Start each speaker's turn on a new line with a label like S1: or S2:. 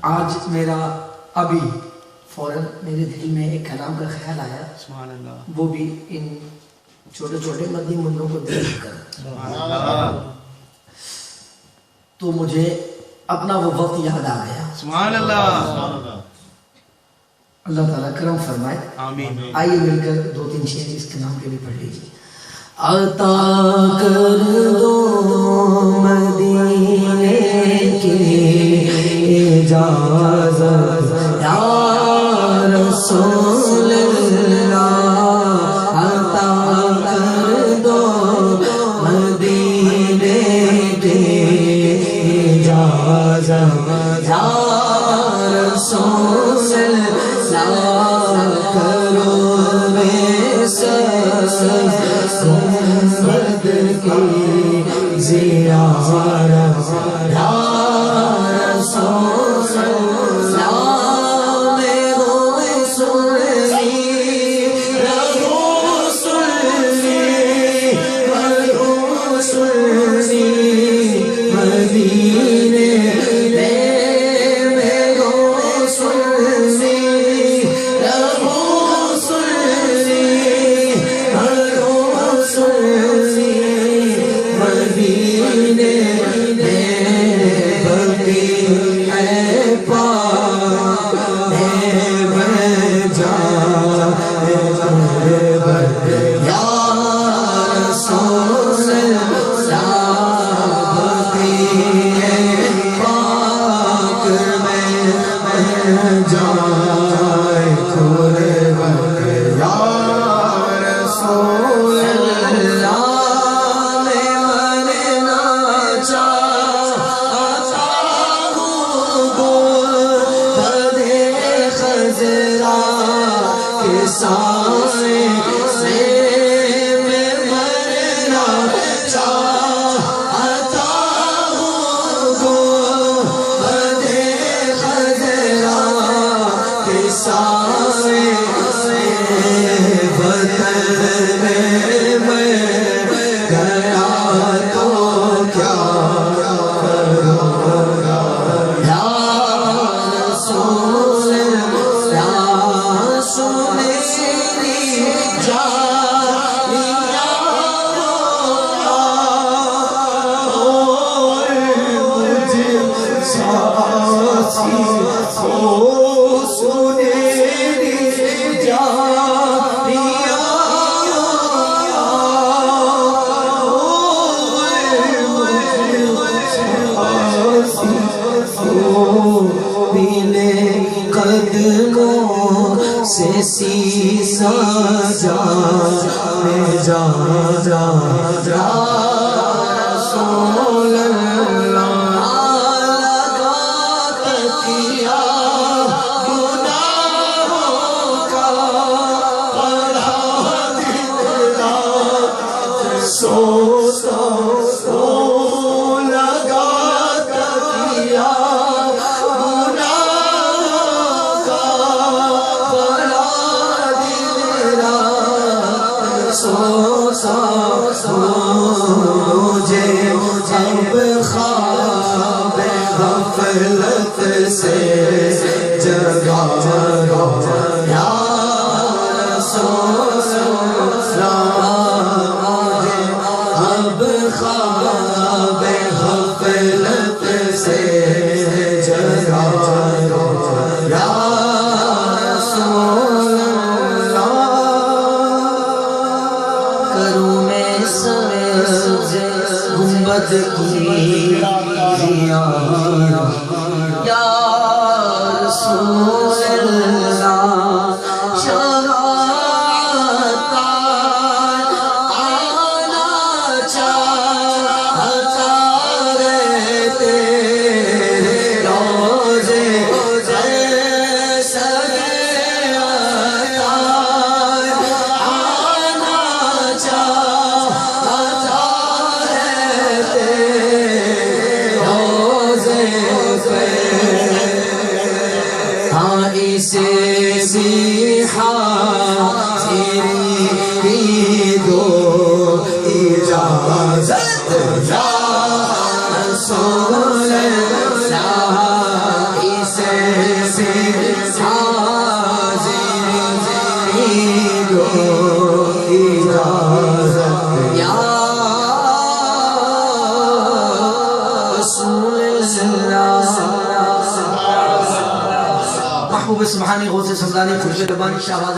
S1: آج میرا ابھی فوراً میرے دل میں ایک کلام کا خیال آیا،
S2: سبحان اللہ،
S1: وہ بھی ان چھوٹے چھوٹے مدنی منوں کو دیکھ کر
S2: سبحان اللہ،
S1: تو مجھے اپنا وہ وقت یاد آ گیا۔
S2: سبحان اللہ،
S1: اللہ تعالیٰ کرم فرمائے۔
S2: آمین۔
S1: آئیے مل کر دو تین شعر اس کے نام کے بھی پڑھ لیجیے۔ عطا کر دو مدینے کی اجازت یا رسول اللہ، عطا کر دو مدینے کی اجازت یا رسول اللہ، کرو سنت کی زیارت یا رسول اللہ، میرے سنی رہو سنی مدینے سیسا جا جا جا جا رسول اللہ، لگا تکیا گناہوں کا پڑھا دلا سو لگا تکیا مجھے جب خواب غفلت سے جگا یا رسول اللہ، اب خواب غفلت سے جگا یا رسول گنبد کی زیارت یا رسول اللہ، شہادت آنا چاہتا رہتے روزے سے حاضری دو اجازت یا رسول اللہ، اسے محبوب سبحانی غوث سمدانی خوشب ربانی شہباز